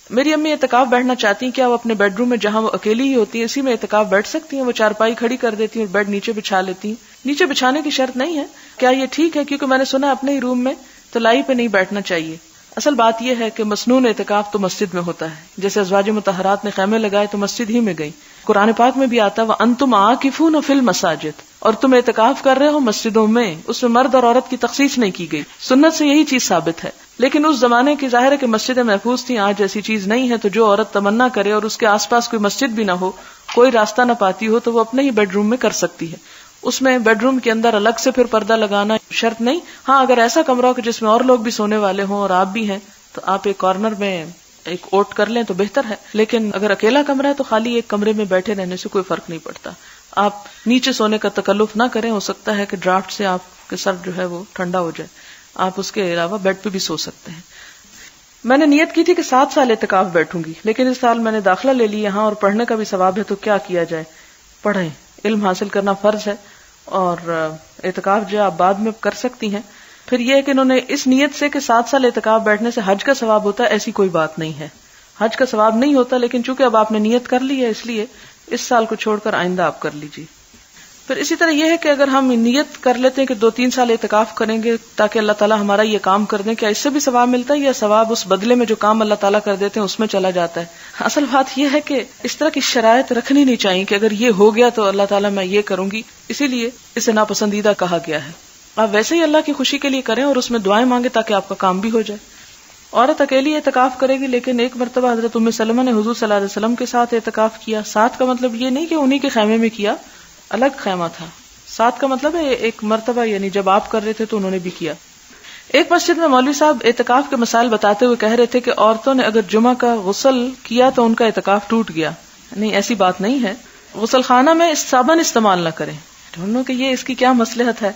میری امی اعتکاف بیٹھنا چاہتی ہیں، کیا وہ اپنے بیڈ روم میں جہاں وہ اکیلی ہی ہوتی ہیں اسی میں اعتکاف بیٹھ سکتی ہیں؟ وہ چارپائی کھڑی کر دیتی ہیں اور بیڈ نیچے بچھا لیتی ہیں. نیچے بچھانے کی شرط نہیں ہے. کیا یہ ٹھیک ہے؟ کیونکہ میں نے سنا اپنے ہی روم میں تو لائی پہ نہیں بیٹھنا چاہیے. اصل بات یہ ہے کہ مسنون اعتکاف تو مسجد میں ہوتا ہے. جیسے ازواج مطہرات نے خیمے لگائے تو مسجد ہی میں گئی. قرآن پاک میں بھی آتا ہے وَأَنْتُمْ عَاكِفُونَ فِي الْمَسَاجِدِ، اور تم اعتکاف کر رہے ہو مسجدوں میں. اس میں مرد اور عورت کی تخصیص نہیں کی گئی. سنت سے یہی چیز ثابت ہے. لیکن اس زمانے کی ظاہر ہے کہ مسجدیں محفوظ تھیں، آج ایسی چیز نہیں ہے. تو جو عورت تمنا کرے اور اس کے آس پاس کوئی مسجد بھی نہ ہو، کوئی راستہ نہ پاتی ہو، تو وہ اپنے ہی بیڈ روم میں کر سکتی ہے. اس میں بیڈ روم کے اندر الگ سے پھر پردہ لگانا شرط نہیں. ہاں اگر ایسا کمرہ ہو کہ جس میں اور لوگ بھی سونے والے ہوں اور آپ بھی ہیں تو آپ ایک کارنر میں ایک اوٹ کر لیں تو بہتر ہے. لیکن اگر اکیلا کمرہ ہے تو خالی ایک کمرے میں بیٹھے رہنے سے کوئی فرق نہیں پڑتا. آپ نیچے سونے کا تکلف نہ کریں، ہو سکتا ہے کہ ڈرافٹ سے آپ کے سر جو ہے وہ ٹھنڈا ہو جائے. آپ اس کے علاوہ بیڈ پہ بھی سو سکتے ہیں. میں نے نیت کی تھی کہ 7 سال اعتکاف بیٹھوں گی، لیکن اس سال میں نے داخلہ لے لی یہاں اور پڑھنے کا بھی ثواب ہے، تو کیا کیا جائے؟ پڑھیں. علم حاصل کرنا فرض ہے اور اعتکاف جو آپ بعد میں کر سکتی ہیں. پھر یہ کہ انہوں نے اس نیت سے کہ 7 سال اعتکاف بیٹھنے سے حج کا ثواب ہوتا ہے، ایسی کوئی بات نہیں ہے. حج کا ثواب نہیں ہوتا، لیکن چونکہ اب آپ نے نیت کر لی ہے اس لیے اس سال کو چھوڑ کر آئندہ آپ کر لیجیے. پھر اسی طرح یہ ہے کہ اگر ہم نیت کر لیتے ہیں کہ 2-3 سال اعتکاف کریں گے تاکہ اللہ تعالیٰ ہمارا یہ کام کر دیں، کیا اس سے بھی ثواب ملتا ہے یا ثواب اس بدلے میں جو کام اللہ تعالیٰ کر دیتے ہیں اس میں چلا جاتا ہے؟ اصل بات یہ ہے کہ اس طرح کی شرائط رکھنی نہیں چاہیے کہ اگر یہ ہو گیا تو اللہ تعالیٰ میں یہ کروں گی، اسی لیے اسے ناپسندیدہ کہا گیا ہے. آپ ویسے ہی اللہ کی خوشی کے لیے کریں اور اس میں دعائیں مانگے تاکہ آپ کا کام بھی ہو جائے. عورت اکیلی اعتکاف کرے گی، لیکن ایک مرتبہ حضرت ام سلمہ نے حضور صلی اللہ علیہ وسلم کے ساتھ اعتکاف کیا. ساتھ کا مطلب یہ نہیں کہ انہی کے خیمے میں کیا، الگ خیمہ تھا. ساتھ کا مطلب ہے ایک مرتبہ، یعنی جب آپ کر رہے تھے تو انہوں نے بھی کیا. ایک مسجد میں مولوی صاحب اعتکاف کے مسائل بتاتے ہوئے کہہ رہے تھے کہ عورتوں نے اگر جمعہ کا غسل کیا تو ان کا اعتکاف ٹوٹ گیا. نہیں، ایسی بات نہیں ہے. غسل خانہ میں صابن استعمال نہ کریں. ڈھونڈو کہ یہ اس کی کیا مصلحت ہے.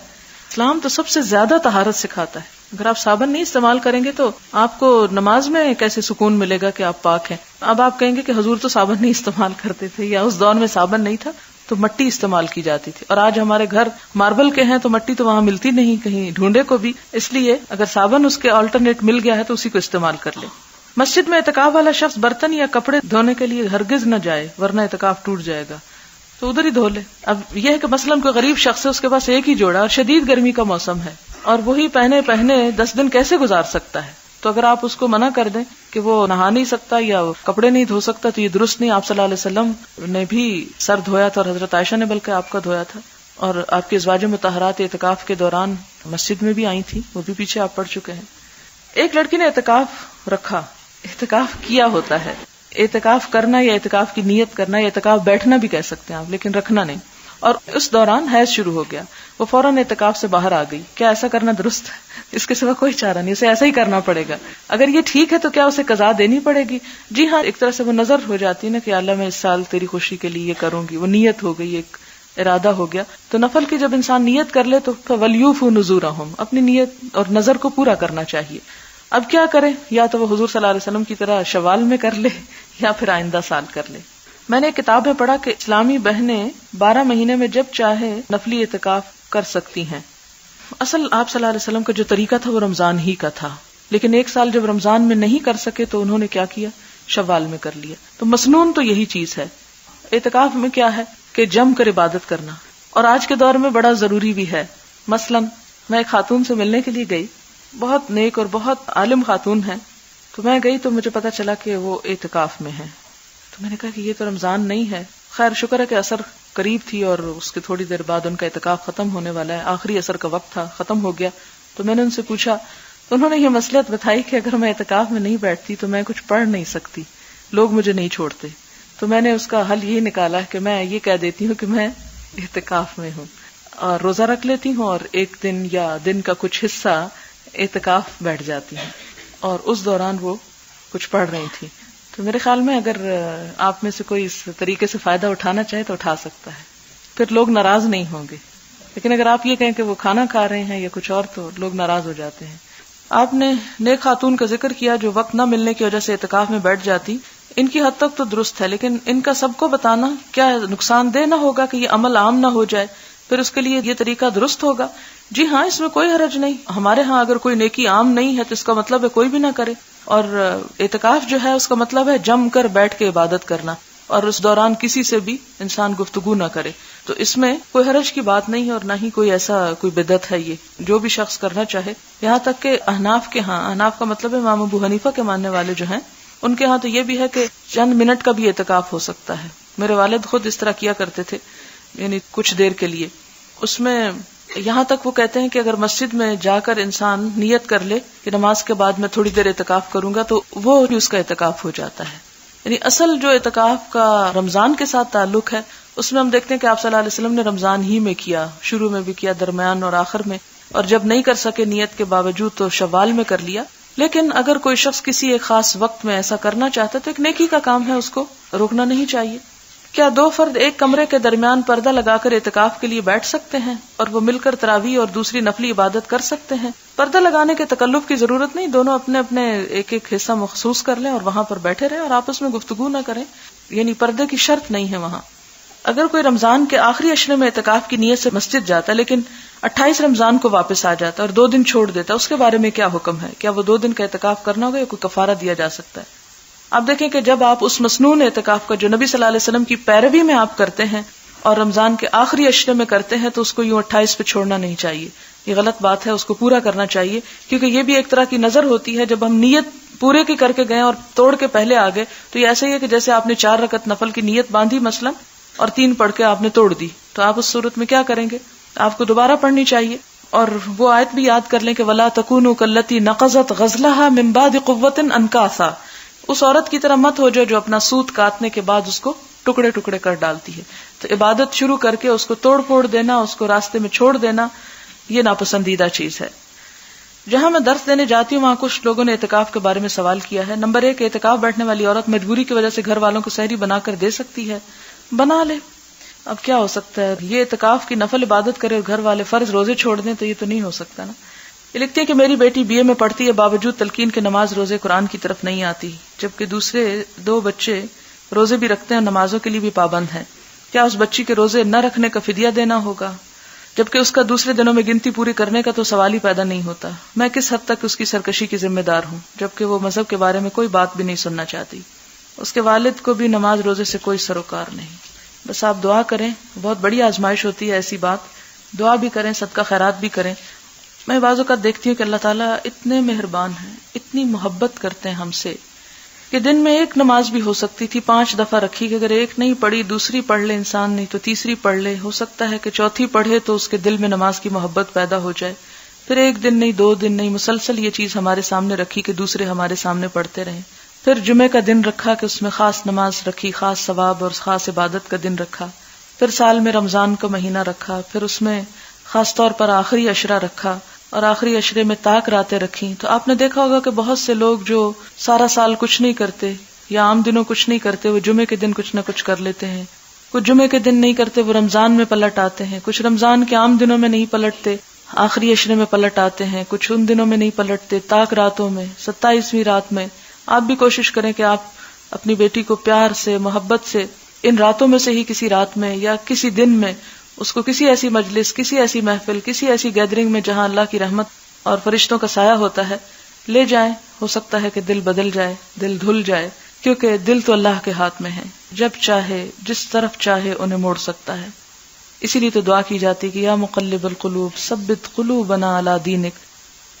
اسلام تو سب سے زیادہ طہارت سکھاتا ہے. اگر آپ صابن نہیں استعمال کریں گے تو آپ کو نماز میں کیسے سکون ملے گا کہ آپ پاک ہیں. اب آپ کہیں گے کہ حضور تو صابن نہیں استعمال کرتے تھے، یا اس دور میں صابن نہیں تھا تو مٹی استعمال کی جاتی تھی، اور آج ہمارے گھر ماربل کے ہیں تو مٹی تو وہاں ملتی نہیں کہیں ڈھونڈے کو بھی. اس لیے اگر صابن اس کے آلٹرنیٹ مل گیا ہے تو اسی کو استعمال کر لے. مسجد میں اعتکاف والا شخص برتن یا کپڑے دھونے کے لیے ہرگز نہ جائے ورنہ اعتکاف ٹوٹ جائے گا، تو ادھر ہی دھو لے. اب یہ ہے کہ مثلاً کوئی غریب شخص ہے، اس کے پاس ایک ہی جوڑا اور شدید گرمی کا موسم ہے اور وہی پہنے 10 دن کیسے گزار سکتا ہے؟ تو اگر آپ اس کو منع کر دیں کہ وہ نہا نہیں سکتا یا کپڑے نہیں دھو سکتا تو یہ درست نہیں. آپ صلی اللہ علیہ وسلم نے بھی سر دھویا تھا اور حضرت عائشہ نے بلکہ آپ کا دھویا تھا، اور آپ کی ازواج مطہرات اعتکاف کے دوران مسجد میں بھی آئی تھی، وہ بھی پیچھے آپ پڑھ چکے ہیں. ایک لڑکی نے اعتکاف رکھا، اعتکاف کیا ہوتا ہے. اعتکاف کرنا یا اعتکاف کی نیت کرنا یا اعتکاف بیٹھنا بھی کہہ سکتے ہیں آپ، لیکن رکھنا نہیں. اور اس دوران حیض شروع ہو گیا، وہ فوراً اعتکاف سے باہر آ گئی. کیا ایسا کرنا درست ہے؟ اس کے سوا کوئی چارہ نہیں، اسے ایسا ہی کرنا پڑے گا. اگر یہ ٹھیک ہے تو کیا اسے قضا دینی پڑے گی؟ جی ہاں، ایک طرح سے وہ نظر ہو جاتی ہے نا کہ اللہ میں اس سال تیری خوشی کے لیے یہ کروں گی. وہ نیت ہو گئی، ایک ارادہ ہو گیا. تو نفل کی جب انسان نیت کر لے تو وَلْيُوفُوا نُذُورَهُمْ، اپنی نیت اور نظر کو پورا کرنا چاہیے. اب کیا کرے؟ یا تو وہ حضور صلی اللہ علیہ وسلم کی طرح شوال میں کر لے یا پھر آئندہ سال کر لے. میں نے ایک کتاب میں پڑھا کہ اسلامی بہنیں 12 مہینے میں جب چاہے نفلی اعتکاف کر سکتی ہیں. اصل آپ صلی اللہ علیہ وسلم کا جو طریقہ تھا وہ رمضان ہی کا تھا، لیکن ایک سال جب رمضان میں نہیں کر سکے تو انہوں نے کیا کیا؟ شوال میں کر لیا. تو مسنون تو یہی چیز ہے. اعتکاف میں کیا ہے کہ جم کر عبادت کرنا، اور آج کے دور میں بڑا ضروری بھی ہے. مثلاً میں ایک خاتون سے ملنے کے لیے گئی، بہت نیک اور بہت عالم خاتون ہے. تو میں گئی تو مجھے پتا چلا کہ وہ اعتکاف میں ہے. تو میں نے کہا کہ یہ تو رمضان نہیں ہے. خیر شکر ہے کہ عصر قریب تھی اور اس کے تھوڑی دیر بعد ان کا اعتکاف ختم ہونے والا ہے، آخری عصر کا وقت تھا، ختم ہو گیا. تو میں نے ان سے پوچھا تو انہوں نے یہ مصلحت بتائی کہ اگر میں اعتکاف میں نہیں بیٹھتی تو میں کچھ پڑھ نہیں سکتی، لوگ مجھے نہیں چھوڑتے. تو میں نے اس کا حل یہی نکالا کہ میں یہ کہہ دیتی ہوں کہ میں اعتکاف میں ہوں اور روزہ رکھ لیتی ہوں اور ایک دن یا دن کا کچھ حصہ اعتکاف بیٹھ جاتی ہوں، اور اس دوران وہ کچھ پڑھ رہی تھی. تو میرے خیال میں اگر آپ میں سے کوئی اس طریقے سے فائدہ اٹھانا چاہے تو اٹھا سکتا ہے، پھر لوگ ناراض نہیں ہوں گے. لیکن اگر آپ یہ کہیں کہ وہ کھانا کھا رہے ہیں یا کچھ اور تو لوگ ناراض ہو جاتے ہیں. آپ نے نیک خاتون کا ذکر کیا جو وقت نہ ملنے کی وجہ سے اعتکاف میں بیٹھ جاتی. ان کی حد تک تو درست ہے، لیکن ان کا سب کو بتانا کیا نقصان دہ نہ ہوگا کہ یہ عمل عام نہ ہو جائے؟ پھر اس کے لیے یہ طریقہ درست ہوگا. جی ہاں، اس میں کوئی حرج نہیں. ہمارے ہاں اگر کوئی نیکی عام نہیں ہے تو اس کا مطلب ہے کوئی بھی نہ کرے. اور اعتکاف جو ہے اس کا مطلب ہے جم کر بیٹھ کے عبادت کرنا، اور اس دوران کسی سے بھی انسان گفتگو نہ کرے. تو اس میں کوئی حرج کی بات نہیں ہے اور نہ ہی کوئی ایسا کوئی بدعت ہے. یہ جو بھی شخص کرنا چاہے، یہاں تک کہ احناف کا مطلب ہے امام ابو حنیفہ کے ماننے والے جو ہیں ان کے ہاں تو یہ بھی ہے کہ چند منٹ کا بھی اعتکاف ہو سکتا ہے. میرے والد خود اس طرح کیا کرتے تھے، یعنی کچھ دیر کے لیے. اس میں یہاں تک وہ کہتے ہیں کہ اگر مسجد میں جا کر انسان نیت کر لے کہ نماز کے بعد میں تھوڑی دیر اعتکاف کروں گا تو وہ بھی اس کا اعتکاف ہو جاتا ہے. یعنی اصل جو اعتکاف کا رمضان کے ساتھ تعلق ہے اس میں ہم دیکھتے ہیں کہ آپ صلی اللہ علیہ وسلم نے رمضان ہی میں کیا، شروع میں بھی کیا، درمیان اور آخر میں، اور جب نہیں کر سکے نیت کے باوجود تو شوال میں کر لیا. لیکن اگر کوئی شخص کسی ایک خاص وقت میں ایسا کرنا چاہتا ہے تو ایک نیکی کا کام ہے، اس کو روکنا نہیں چاہیے. کیا دو فرد ایک کمرے کے درمیان پردہ لگا کر اعتکاف کے لیے بیٹھ سکتے ہیں اور وہ مل کر تراویح اور دوسری نفلی عبادت کر سکتے ہیں؟ پردہ لگانے کے تکلف کی ضرورت نہیں، دونوں اپنے اپنے ایک ایک حصہ مخصوص کر لیں اور وہاں پر بیٹھے رہیں اور آپس میں گفتگو نہ کریں. یعنی پردے کی شرط نہیں ہے وہاں. اگر کوئی رمضان کے آخری عشرے میں اعتکاف کی نیت سے مسجد جاتا ہے لیکن 28 رمضان کو واپس آ جاتا ہے اور 2 دن چھوڑ دیتا ہے، اس کے بارے میں کیا حکم ہے؟ کیا وہ 2 دن کا اعتکاف کرنا ہوگا یا کوئی کفارہ دیا جا سکتا ہے؟ آپ دیکھیں کہ جب آپ اس مسنون اعتکاف کا جو نبی صلی اللہ علیہ وسلم کی پیروی میں آپ کرتے ہیں اور رمضان کے آخری عشرے میں کرتے ہیں تو اس کو یوں 28 پہ چھوڑنا نہیں چاہیے. یہ غلط بات ہے، اس کو پورا کرنا چاہیے، کیونکہ یہ بھی ایک طرح کی نظر ہوتی ہے. جب ہم نیت پورے کی کر کے گئے اور توڑ کے پہلے آ گئے تو یہ ایسا ہی ہے کہ جیسے آپ نے 4 رکعت نفل کی نیت باندھی مثلا اور 3 پڑھ کے آپ نے توڑ دی، تو آپ اس صورت میں کیا کریں گے؟ آپ کو دوبارہ پڑھنی چاہیے. اور وہ آیت بھی یاد کر لیں کہ وَلَا تَكُونُوا كَالَّتِي نَقَضَتْ غَزْلَهَا مِن بَعْدِ قُوَّةٍ أَنْكَاثًا. اس عورت کی طرح مت ہو جو اپنا سوت کاٹنے کے بعد اس کو ٹکڑے ٹکڑے کر ڈالتی ہے. تو عبادت شروع کر کے اس کو توڑ پھوڑ دینا، اس کو راستے میں چھوڑ دینا، یہ ناپسندیدہ چیز ہے. جہاں میں درس دینے جاتی ہوں وہاں کچھ لوگوں نے اعتکاف کے بارے میں سوال کیا ہے. نمبر 1، اعتکاف بیٹھنے والی عورت مجبوری کی وجہ سے گھر والوں کو سحری بنا کر دے سکتی ہے؟ بنا لے، اب کیا ہو سکتا ہے. یہ اعتکاف کی نفل عبادت کرے اور گھر والے فرض روزے چھوڑ دیں تو یہ تو نہیں ہو سکتا نا. یہ لکھتے ہیں کہ میری بیٹی BA میں پڑھتی ہے، باوجود تلقین کے نماز روزے قرآن کی طرف نہیں آتی، جبکہ دوسرے 2 بچے روزے بھی رکھتے ہیں اور نمازوں کے لیے بھی پابند ہیں. کیا اس بچی کے روزے نہ رکھنے کا فدیہ دینا ہوگا؟ جبکہ اس کا دوسرے دنوں میں گنتی پوری کرنے کا تو سوال ہی پیدا نہیں ہوتا. میں کس حد تک اس کی سرکشی کی ذمہ دار ہوں جبکہ وہ مذہب کے بارے میں کوئی بات بھی نہیں سننا چاہتی؟ اس کے والد کو بھی نماز روزے سے کوئی سروکار نہیں. بس آپ دعا کریں، بہت بڑی آزمائش ہوتی ہے ایسی بات. دعا بھی کریں، صدقہ خیرات بھی کریں. میں بعض اوقات دیکھتی ہوں کہ اللہ تعالیٰ اتنے مہربان ہیں، اتنی محبت کرتے ہیں ہم سے کہ دن میں 1 نماز بھی ہو سکتی تھی 5 دفعہ رکھی کہ اگر 1 نہیں پڑھی دوسری پڑھ لے انسان، نہیں تو تیسری پڑھ لے، ہو سکتا ہے کہ چوتھی پڑھے تو اس کے دل میں نماز کی محبت پیدا ہو جائے. پھر 1 دن نہیں 2 دن نہیں، مسلسل یہ چیز ہمارے سامنے رکھی کہ دوسرے ہمارے سامنے پڑھتے رہیں. پھر جمعے کا دن رکھا کہ اس میں خاص نماز رکھی، خاص ثواب اور خاص عبادت کا دن رکھا. پھر سال میں رمضان کا مہینہ رکھا، پھر اس میں خاص طور پر آخری عشرہ رکھا اور آخری عشرے میں طاق راتیں رکھی. تو آپ نے دیکھا ہوگا کہ بہت سے لوگ جو سارا سال کچھ نہیں کرتے یا عام دنوں کچھ نہیں کرتے، وہ جمعے کے دن کچھ نہ کچھ کر لیتے ہیں. کچھ جمعے کے دن نہیں کرتے، وہ رمضان میں پلٹ آتے ہیں. کچھ رمضان کے عام دنوں میں نہیں پلٹتے، آخری عشرے میں پلٹ آتے ہیں. کچھ ان دنوں میں نہیں پلٹتے، طاق راتوں میں، 27ویں رات میں. آپ بھی کوشش کریں کہ آپ اپنی بیٹی کو پیار سے، محبت سے ان راتوں میں سے ہی کسی رات میں یا کسی دن میں اس کو کسی ایسی مجلس، کسی ایسی محفل، کسی ایسی گیدرنگ میں جہاں اللہ کی رحمت اور فرشتوں کا سایہ ہوتا ہے لے جائیں. ہو سکتا ہے کہ دل بدل جائے، دل دھل جائے، کیونکہ دل تو اللہ کے ہاتھ میں ہے، جب چاہے جس طرف چاہے انہیں موڑ سکتا ہے. اسی لیے تو دعا کی جاتی کہ یا مقلب القلوب ثبت قلوبنا علی دینک،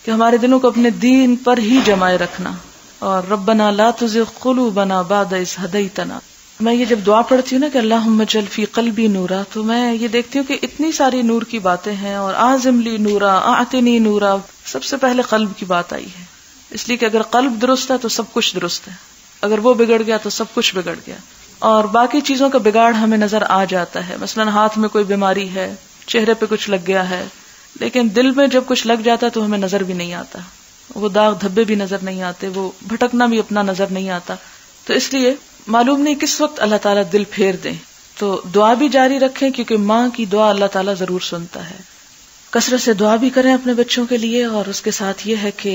کہ ہمارے دلوں کو اپنے دین پر ہی جمائے رکھنا. اور ربنا لا تزغ قلوبنا بعد اذ ہدیتنا. میں یہ جب دعا پڑھتی ہوں نا کہ اللہم اجعل فی قلبی نورا، تو میں یہ دیکھتی ہوں کہ اتنی ساری نور کی باتیں ہیں اور اعظم لی نورا اعطنی نورا، سب سے پہلے قلب کی بات آئی ہے. اس لیے کہ اگر قلب درست ہے تو سب کچھ درست ہے، اگر وہ بگڑ گیا تو سب کچھ بگڑ گیا. اور باقی چیزوں کا بگاڑ ہمیں نظر آ جاتا ہے، مثلا ہاتھ میں کوئی بیماری ہے، چہرے پہ کچھ لگ گیا ہے، لیکن دل میں جب کچھ لگ جاتا ہے تو ہمیں نظر بھی نہیں آتا، وہ داغ دھبے بھی نظر نہیں آتے، وہ بھٹکنا بھی اپنا نظر نہیں آتا. تو اس لیے معلوم نہیں کس وقت اللہ تعالیٰ دل پھیر دیں. تو دعا بھی جاری رکھیں کیونکہ ماں کی دعا اللہ تعالیٰ ضرور سنتا ہے. کثرت سے دعا بھی کریں اپنے بچوں کے لیے، اور اس کے ساتھ یہ ہے کہ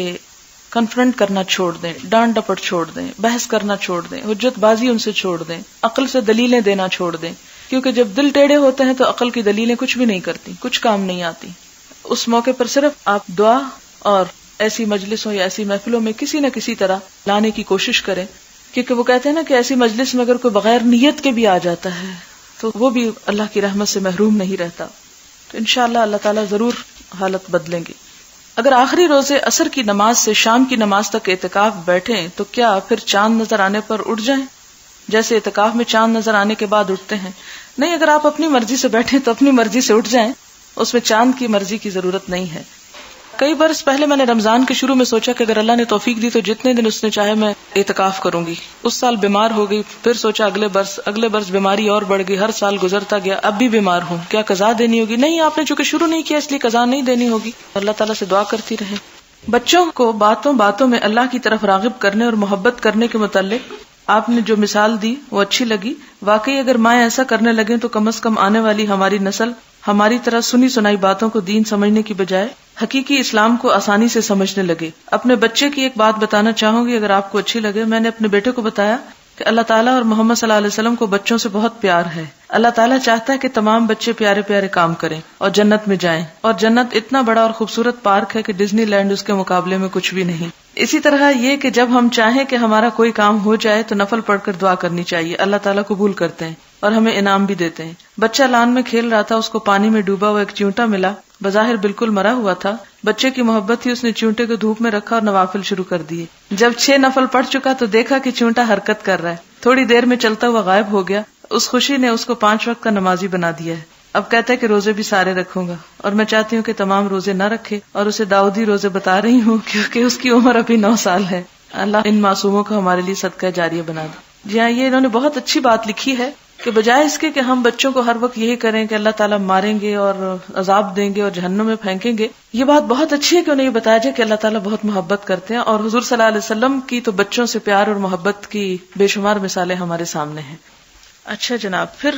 کنفرنٹ کرنا چھوڑ دیں، ڈانٹ ڈپٹ چھوڑ دیں، بحث کرنا چھوڑ دیں، حجت بازی ان سے چھوڑ دیں، عقل سے دلیلیں دینا چھوڑ دیں. کیونکہ جب دل ٹیڑھے ہوتے ہیں تو عقل کی دلیلیں کچھ بھی نہیں کرتی، کچھ کام نہیں آتی. اس موقع پر صرف آپ دعا اور ایسی مجلسوں یا ایسی محفلوں میں کسی نہ کسی طرح لانے کی کوشش کریں، کیونکہ وہ کہتے ہیں نا کہ ایسی مجلس میں اگر کوئی بغیر نیت کے بھی آ جاتا ہے تو وہ بھی اللہ کی رحمت سے محروم نہیں رہتا. تو انشاءاللہ اللہ تعالیٰ ضرور حالت بدلیں گے. اگر آخری روزے عصر کی نماز سے شام کی نماز تک اعتکاف بیٹھیں تو کیا پھر چاند نظر آنے پر اٹھ جائیں، جیسے اعتکاف میں چاند نظر آنے کے بعد اٹھتے ہیں؟ نہیں، اگر آپ اپنی مرضی سے بیٹھیں تو اپنی مرضی سے اٹھ جائیں، اس میں چاند کی مرضی کی ضرورت نہیں ہے. کئی برس پہلے میں نے رمضان کے شروع میں سوچا کہ اگر اللہ نے توفیق دی تو جتنے دن اس نے چاہے میں اعتکاف کروں گی. اس سال بیمار ہو گئی، پھر سوچا اگلے برس بیماری اور بڑھ گئی، ہر سال گزرتا گیا، اب بھی بیمار ہوں، کیا قضا دینی ہوگی؟ نہیں، آپ نے چونکہ شروع نہیں کیا اس لیے قضا نہیں دینی ہوگی. اللہ تعالیٰ سے دعا کرتی رہے. بچوں کو باتوں میں اللہ کی طرف راغب کرنے اور محبت کرنے کے متعلق آپ نے جو مثال دی وہ اچھی لگی. واقعی اگر مائیں ایسا کرنے لگیں تو کم از کم آنے والی ہماری نسل ہماری طرح سنی سنائی باتوں کو دین سمجھنے کی بجائے حقیقی اسلام کو آسانی سے سمجھنے لگے. اپنے بچے کی ایک بات بتانا چاہوں گی اگر آپ کو اچھی لگے. میں نے اپنے بیٹے کو بتایا کہ اللہ تعالیٰ اور محمد صلی اللہ علیہ وسلم کو بچوں سے بہت پیار ہے. اللہ تعالیٰ چاہتا ہے کہ تمام بچے پیارے پیارے کام کریں اور جنت میں جائیں، اور جنت اتنا بڑا اور خوبصورت پارک ہے کہ ڈزنی لینڈ اس کے مقابلے میں کچھ بھی نہیں. اسی طرح یہ کہ جب ہم چاہیں کہ ہمارا کوئی کام ہو جائے تو نفل پڑھ کر دعا کرنی چاہیے. اللہ تعالیٰ قبول کرتے ہیں اور ہمیں انعام بھی دیتے ہیں. بچہ لان میں کھیل رہا تھا، اس کو پانی میں ڈوبا ہوا ایک چیونٹا ملا، بظاہر بالکل مرا ہوا تھا. بچے کی محبت تھی، اس نے چیونٹے کو دھوپ میں رکھا اور نوافل شروع کر دیے. جب 6 نفل پڑھ چکا تو دیکھا کہ چیونٹا حرکت کر رہا ہے. تھوڑی دیر میں چلتا ہوا غائب ہو گیا. اس خوشی نے اس کو 5 وقت کا نمازی بنا دیا ہے. اب کہتا ہے کہ روزے بھی سارے رکھوں گا، اور میں چاہتی ہوں کہ تمام روزے نہ رکھے اور اسے داؤدی روزے بتا رہی ہوں کیونکہ اس کی عمر ابھی 9 سال ہے. اللہ ان معصوموں کو ہمارے لیے صدقہ جاریہ بنا دے. جی ہاں، یہ انہوں نے بہت اچھی بات لکھی ہے کہ بجائے اس کے کہ ہم بچوں کو ہر وقت یہی کریں کہ اللہ تعالیٰ ماریں گے اور عذاب دیں گے اور جہنم میں پھینکیں گے، یہ بات بہت اچھی ہے کہ انہیں یہ بتایا جائے کہ اللہ تعالیٰ بہت محبت کرتے ہیں. اور حضور صلی اللہ علیہ وسلم کی تو بچوں سے پیار اور محبت کی بے شمار مثالیں ہمارے سامنے ہیں. اچھا جناب، پھر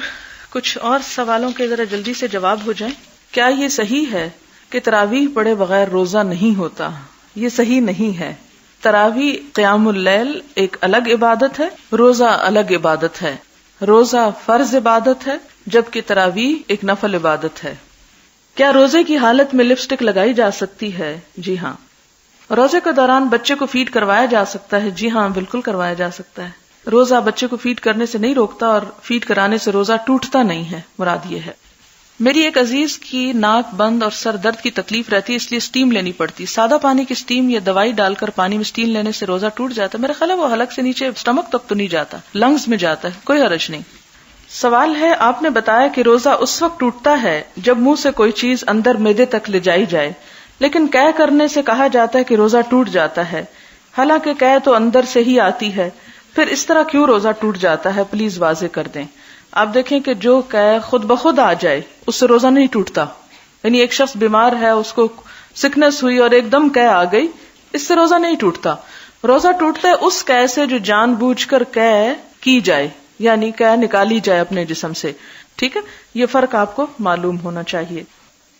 کچھ اور سوالوں کے ذرا جلدی سے جواب ہو جائیں. کیا یہ صحیح ہے کہ تراویح پڑھے بغیر روزہ نہیں ہوتا؟ یہ صحیح نہیں ہے. تراویح قیام اللیل ایک الگ عبادت ہے، روزہ الگ عبادت ہے. روزہ فرض عبادت ہے جبکہ تراویح ایک نفل عبادت ہے. کیا روزے کی حالت میں لپسٹک لگائی جا سکتی ہے؟ جی ہاں. روزے کے دوران بچے کو فیڈ کروایا جا سکتا ہے. جی ہاں، بالکل کروایا جا سکتا ہے. روزہ بچے کو فیڈ کرنے سے نہیں روکتا اور فیڈ کرانے سے روزہ ٹوٹتا نہیں ہے، مراد یہ ہے. میری ایک عزیز کی ناک بند اور سر درد کی تکلیف رہتی ہے، اس لیے اسٹیم لینی پڑتی. سادہ پانی کی اسٹیم یا دوائی ڈال کر پانی میں اسٹیم لینے سے روزہ ٹوٹ جاتا ہے؟ میرا خیال ہے وہ حلق سے نیچے اسٹمک تک تو نہیں جاتا، لنگز میں جاتا ہے، کوئی حرج نہیں. سوال ہے، آپ نے بتایا کہ روزہ اس وقت ٹوٹتا ہے جب منہ سے کوئی چیز اندر معدے تک لے جائی جائے، لیکن قے کرنے سے کہا جاتا ہے کہ روزہ ٹوٹ جاتا ہے، حالانکہ قے تو اندر سے ہی آتی ہے. پھر اس طرح کیوں روزہ ٹوٹ جاتا ہے؟ پلیز واضح کر دیں. آپ دیکھیں کہ جو قے خود بخود آ جائے اس سے روزہ نہیں ٹوٹتا. یعنی ایک شخص بیمار ہے، اس کو سکنس ہوئی اور ایک دم قے آ گئی، اس سے روزہ نہیں ٹوٹتا. روزہ ٹوٹتا ہے اس قے سے جو جان بوجھ کر قے کی جائے، یعنی قے نکالی جائے اپنے جسم سے. ٹھیک ہے، یہ فرق آپ کو معلوم ہونا چاہیے.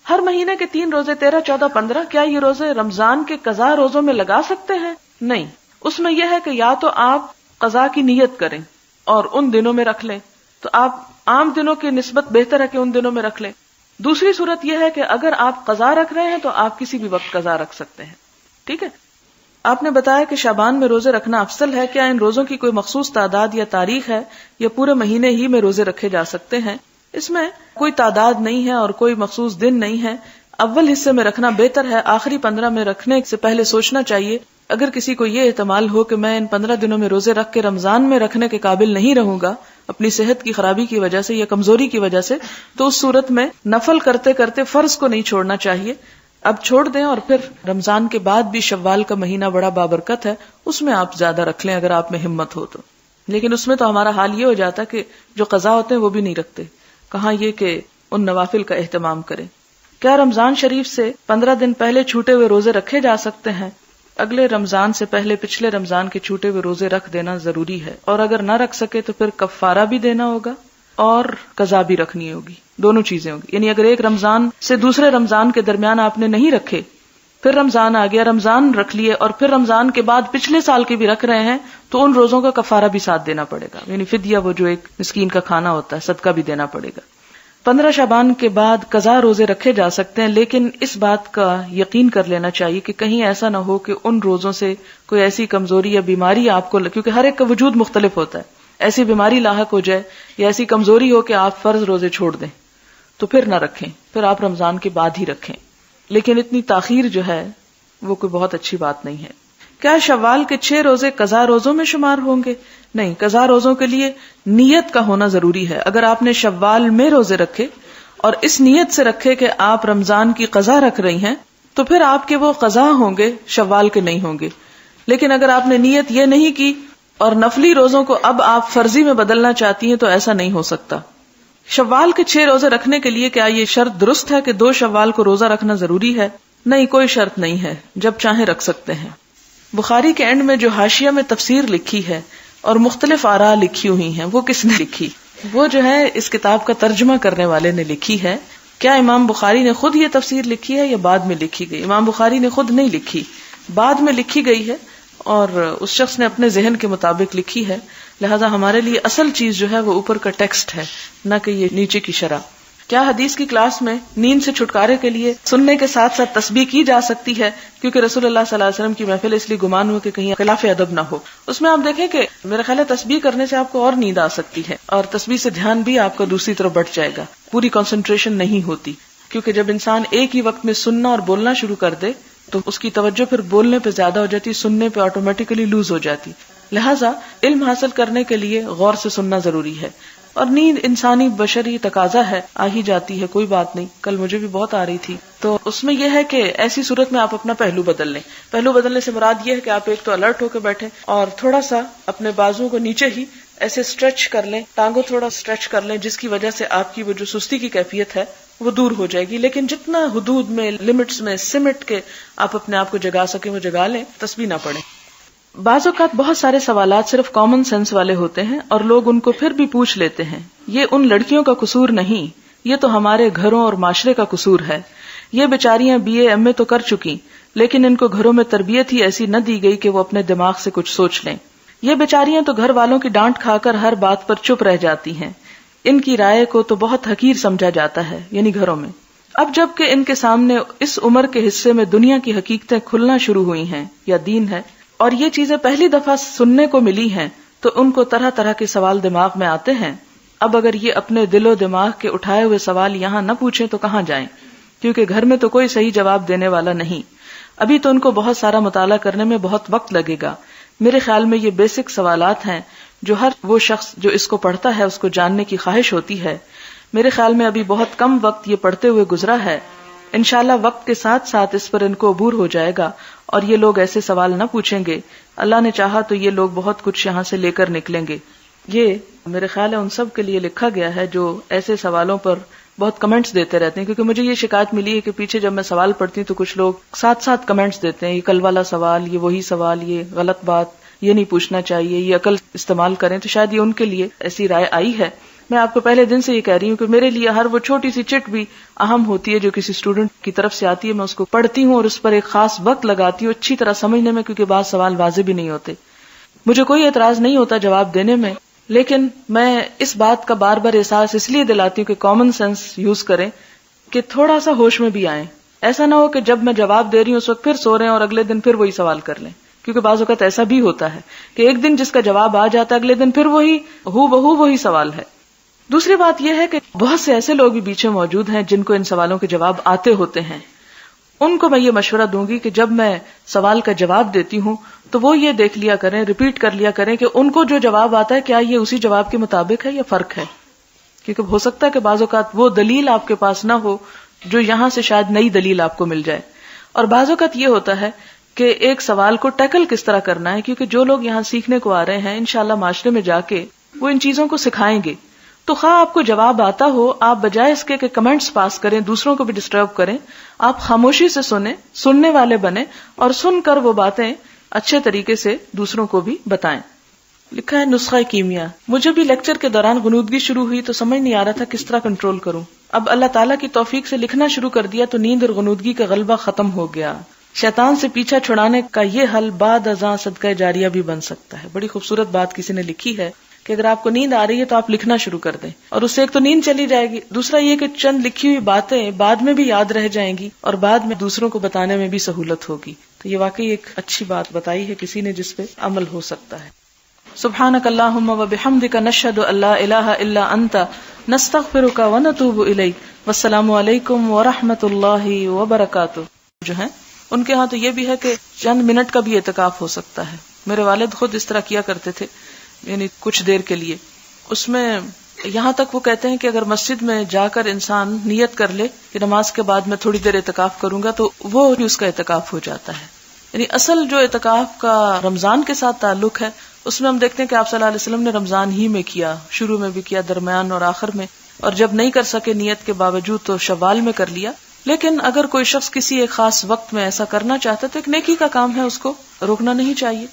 ہر مہینے کے 3 روزے 13, 14, 15 کیا یہ روزے رمضان کے قضا روزوں میں لگا سکتے ہیں؟ نہیں. اس میں یہ ہے کہ یا تو آپ قضا کی نیت کریں اور ان دنوں میں رکھ لیں، تو آپ عام دنوں کی نسبت بہتر ہے کہ ان دنوں میں رکھ لیں. دوسری صورت یہ ہے کہ اگر آپ قضا رکھ رہے ہیں تو آپ کسی بھی وقت قضا رکھ سکتے ہیں. ٹھیک ہے. آپ نے بتایا کہ شعبان میں روزے رکھنا افضل ہے. کیا ان روزوں کی کوئی مخصوص تعداد یا تاریخ ہے یا پورے مہینے ہی میں روزے رکھے جا سکتے ہیں؟ اس میں کوئی تعداد نہیں ہے اور کوئی مخصوص دن نہیں ہے. اول حصے میں رکھنا بہتر ہے، آخری 15 میں رکھنے سے پہلے سوچنا چاہیے. اگر کسی کو یہ احتمال ہو کہ میں ان 15 دنوں میں روزے رکھ کے رمضان میں رکھنے کے قابل نہیں رہوں گا اپنی صحت کی خرابی کی وجہ سے یا کمزوری کی وجہ سے، تو اس صورت میں نفل کرتے کرتے فرض کو نہیں چھوڑنا چاہیے. اب چھوڑ دیں اور پھر رمضان کے بعد بھی شوال کا مہینہ بڑا بابرکت ہے، اس میں آپ زیادہ رکھ لیں اگر آپ میں ہمت ہو تو. لیکن اس میں تو ہمارا حال یہ ہو جاتا کہ جو قضا ہوتے ہیں وہ بھی نہیں رکھتے، کہاں یہ کہ ان نوافل کا اہتمام کریں. کیا رمضان شریف سے 15 دن پہلے چھوٹے ہوئے روزے رکھے جا سکتے ہیں؟ اگلے رمضان سے پہلے پچھلے رمضان کے چھوٹے ہوئے روزے رکھ دینا ضروری ہے، اور اگر نہ رکھ سکے تو پھر کفارہ بھی دینا ہوگا اور قضا بھی رکھنی ہوگی. دونوں چیزیں ہوگی. یعنی اگر ایک رمضان سے دوسرے رمضان کے درمیان آپ نے نہیں رکھے، پھر رمضان آ گیا، رمضان رکھ لیے اور پھر رمضان کے بعد پچھلے سال کے بھی رکھ رہے ہیں، تو ان روزوں کا کفارہ بھی ساتھ دینا پڑے گا. یعنی فدیہ، وہ جو ایک مسکین کا کھانا ہوتا ہے، صدقہ بھی دینا پڑے گا. 15 شعبان کے بعد قضا روزے رکھے جا سکتے ہیں، لیکن اس بات کا یقین کر لینا چاہیے کہ کہیں ایسا نہ ہو کہ ان روزوں سے کوئی ایسی کمزوری یا بیماری آپ کو، کیونکہ ہر ایک کا وجود مختلف ہوتا ہے، ایسی بیماری لاحق ہو جائے یا ایسی کمزوری ہو کہ آپ فرض روزے چھوڑ دیں تو پھر نہ رکھیں، پھر آپ رمضان کے بعد ہی رکھیں. لیکن اتنی تاخیر جو ہے وہ کوئی بہت اچھی بات نہیں ہے. کیا شوال کے 6 روزے قضا روزوں میں شمار ہوں گے؟ نہیں، قضا روزوں کے لیے نیت کا ہونا ضروری ہے. اگر آپ نے شوال میں روزے رکھے اور اس نیت سے رکھے کہ آپ رمضان کی قضا رکھ رہی ہیں تو پھر آپ کے وہ قضا ہوں گے، شوال کے نہیں ہوں گے. لیکن اگر آپ نے نیت یہ نہیں کی اور نفلی روزوں کو اب آپ فرضی میں بدلنا چاہتی ہیں تو ایسا نہیں ہو سکتا. شوال کے 6 روزے رکھنے کے لیے کیا یہ شرط درست ہے کہ 2 شوال کو روزہ رکھنا ضروری ہے؟ نہیں، کوئی شرط نہیں ہے، جب چاہیں رکھ سکتے ہیں. بخاری کے اینڈ میں جو حاشیہ میں تفسیر لکھی ہے اور مختلف آراء لکھی ہوئی ہیں، وہ کس نے لکھی؟ وہ جو ہے اس کتاب کا ترجمہ کرنے والے نے لکھی ہے. کیا امام بخاری نے خود یہ تفسیر لکھی ہے یا بعد میں لکھی گئی؟ امام بخاری نے خود نہیں لکھی، بعد میں لکھی گئی ہے اور اس شخص نے اپنے ذہن کے مطابق لکھی ہے. لہذا ہمارے لیے اصل چیز جو ہے وہ اوپر کا ٹیکسٹ ہے، نہ کہ یہ نیچے کی شرح. کیا حدیث کی کلاس میں نیند سے چھٹکارے کے لیے سننے کے ساتھ ساتھ تسبیح کی جا سکتی ہے؟ کیونکہ رسول اللہ صلی اللہ علیہ وسلم کی محفل اس لیے گمان ہو کہ کہیں خلاف ادب نہ ہو. اس میں آپ دیکھیں کہ میرا خیال ہے تسبیح کرنے سے آپ کو اور نیند آ سکتی ہے، اور تسبیح سے دھیان بھی آپ کا دوسری طرف بٹ جائے گا، پوری کنسنٹریشن نہیں ہوتی. کیونکہ جب انسان ایک ہی وقت میں سننا اور بولنا شروع کر دے تو اس کی توجہ پھر بولنے پہ زیادہ ہو جاتی، سننے پہ آٹومیٹیکلی لوز ہو جاتی. لہٰذا علم حاصل کرنے کے لیے غور سے سننا ضروری ہے. اور نیند انسانی بشری تقاضا ہے، آ ہی جاتی ہے، کوئی بات نہیں. کل مجھے بھی بہت آ رہی تھی. تو اس میں یہ ہے کہ ایسی صورت میں آپ اپنا پہلو بدل لیں. پہلو بدلنے سے مراد یہ ہے کہ آپ ایک تو الرٹ ہو کے بیٹھیں اور تھوڑا سا اپنے بازو کو نیچے ہی ایسے اسٹریچ کر لیں، ٹانگوں تھوڑا اسٹریچ کر لیں، جس کی وجہ سے آپ کی وہ جو سستی کی کیفیت ہے وہ دور ہو جائے گی. لیکن جتنا حدود میں، لمٹس میں سمٹ کے آپ اپنے آپ کو جگا سکیں وہ جگا لیں، تسبیح نہ پڑھیں. بعض اوقات بہت سارے سوالات صرف کامن سینس والے ہوتے ہیں اور لوگ ان کو پھر بھی پوچھ لیتے ہیں. یہ ان لڑکیوں کا قصور نہیں، یہ تو ہمارے گھروں اور معاشرے کا قصور ہے. یہ بیچاریاں BA MA تو کر چکی، لیکن ان کو گھروں میں تربیت ہی ایسی نہ دی گئی کہ وہ اپنے دماغ سے کچھ سوچ لیں. یہ بیچاریاں تو گھر والوں کی ڈانٹ کھا کر ہر بات پر چپ رہ جاتی ہیں. ان کی رائے کو تو بہت حقیر سمجھا جاتا ہے، یعنی گھروں میں. اب جب کہ ان کے سامنے اس عمر کے حصے میں دنیا کی حقیقتیں کھلنا شروع ہوئی ہیں یا دین ہے اور یہ چیزیں پہلی دفعہ سننے کو ملی ہیں تو ان کو طرح طرح کے سوال دماغ میں آتے ہیں. اب اگر یہ اپنے دل و دماغ کے اٹھائے ہوئے سوال یہاں نہ پوچھیں تو کہاں جائیں، کیونکہ گھر میں تو کوئی صحیح جواب دینے والا نہیں. ابھی تو ان کو بہت سارا مطالعہ کرنے میں بہت وقت لگے گا. میرے خیال میں یہ بیسک سوالات ہیں جو ہر وہ شخص جو اس کو پڑھتا ہے اس کو جاننے کی خواہش ہوتی ہے. میرے خیال میں ابھی بہت کم وقت یہ پڑھتے ہوئے گزرا ہے. انشاءاللہ وقت کے ساتھ ساتھ اس پر ان کو عبور ہو جائے گا اور یہ لوگ ایسے سوال نہ پوچھیں گے. اللہ نے چاہا تو یہ لوگ بہت کچھ یہاں سے لے کر نکلیں گے. یہ میرے خیال ہے ان سب کے لیے لکھا گیا ہے جو ایسے سوالوں پر بہت کمنٹس دیتے رہتے ہیں، کیونکہ مجھے یہ شکایت ملی ہے کہ پیچھے جب میں سوال پڑھتی ہوں تو کچھ لوگ ساتھ ساتھ کمنٹس دیتے ہیں، یہ کل والا سوال، یہ وہی سوال، یہ غلط بات، یہ نہیں پوچھنا چاہیے، یہ عقل استعمال کریں. تو شاید یہ ان کے لیے ایسی رائے آئی ہے. میں آپ کو پہلے دن سے یہ کہہ رہی ہوں کہ میرے لیے ہر وہ چھوٹی سی چٹ بھی اہم ہوتی ہے جو کسی اسٹوڈنٹ کی طرف سے آتی ہے. میں اس کو پڑھتی ہوں اور اس پر ایک خاص وقت لگاتی ہوں اچھی طرح سمجھنے میں، کیونکہ بعض سوال واضح بھی نہیں ہوتے. مجھے کوئی اعتراض نہیں ہوتا جواب دینے میں، لیکن میں اس بات کا بار بار احساس اس لیے دلاتی ہوں کہ کامن سینس یوز کریں، کہ تھوڑا سا ہوش میں بھی آئیں. ایسا نہ ہو کہ جب میں جواب دے رہی ہوں اس وقت پھر سو رہے ہیں اور اگلے دن پھر وہی سوال کر لیں. کیونکہ بعض اوقات ایسا بھی ہوتا ہے کہ ایک دن جس کا جواب آ جاتا ہے اگلے دن پھر وہی بہو وہی سوال ہے. دوسری بات یہ ہے کہ بہت سے ایسے لوگ بھی پیچھے موجود ہیں جن کو ان سوالوں کے جواب آتے ہوتے ہیں. ان کو میں یہ مشورہ دوں گی کہ جب میں سوال کا جواب دیتی ہوں تو وہ یہ دیکھ لیا کریں، ریپیٹ کر لیا کریں کہ ان کو جو جواب آتا ہے کیا یہ اسی جواب کے مطابق ہے یا فرق ہے. کیونکہ ہو سکتا ہے کہ بعض اوقات وہ دلیل آپ کے پاس نہ ہو جو یہاں سے شاید نئی دلیل آپ کو مل جائے. اور بعض اوقات یہ ہوتا ہے کہ ایک سوال کو ٹیکل کس طرح کرنا ہے، کیونکہ جو لوگ یہاں سیکھنے کو آ رہے ہیں انشاءاللہ معاشرے میں جا کے وہ ان چیزوں کو سکھائیں گے. تو خواہ آپ کو جواب آتا ہو، آپ بجائے اس کے کہ کمنٹس پاس کریں، دوسروں کو بھی ڈسٹرب کریں، آپ خاموشی سے سنیں، سننے والے بنیں اور سن کر وہ باتیں اچھے طریقے سے دوسروں کو بھی بتائیں. لکھا ہے نسخہ کیمیا. مجھے بھی لیکچر کے دوران غنودگی شروع ہوئی تو سمجھ نہیں آ رہا تھا کس طرح کنٹرول کروں. اب اللہ تعالیٰ کی توفیق سے لکھنا شروع کر دیا تو نیند اور غنودگی کا غلبہ ختم ہو گیا. شیطان سے پیچھا چھڑانے کا یہ حل بعد ازاں صدقہ جاریہ بھی بن سکتا ہے. بڑی خوبصورت بات کسی نے لکھی ہے. کہ اگر آپ کو نیند آ رہی ہے تو آپ لکھنا شروع کر دیں، اور اس سے ایک تو نیند چلی جائے گی، دوسرا یہ کہ چند لکھی ہوئی باتیں بعد میں بھی یاد رہ جائیں گی اور بعد میں دوسروں کو بتانے میں بھی سہولت ہوگی. تو یہ واقعی ایک اچھی بات بتائی ہے کسی نے جس پہ عمل ہو سکتا ہے. سبحانک اللہم وبحمدک نشہد ان لا الہ الا انت نستغفرک ونتوب الیک. والسلام علیکم ورحمۃ اللہ وبرکاتہ. جو ہیں ان کے ہاں تو یہ بھی ہے کہ چند منٹ کا بھی اعتکاف ہو سکتا ہے. میرے والد خود اس طرح کیا کرتے تھے، یعنی کچھ دیر کے لیے. اس میں یہاں تک وہ کہتے ہیں کہ اگر مسجد میں جا کر انسان نیت کر لے کہ نماز کے بعد میں تھوڑی دیر اعتکاف کروں گا تو وہ اس کا اعتکاف ہو جاتا ہے. یعنی اصل جو اعتکاف کا رمضان کے ساتھ تعلق ہے اس میں ہم دیکھتے ہیں کہ آپ صلی اللہ علیہ وسلم نے رمضان ہی میں کیا، شروع میں بھی کیا، درمیان اور آخر میں، اور جب نہیں کر سکے نیت کے باوجود تو شوال میں کر لیا. لیکن اگر کوئی شخص کسی ایک خاص وقت میں ایسا کرنا چاہتا ہے تو ایک نیکی کا کام ہے، اس کو روکنا نہیں چاہیے.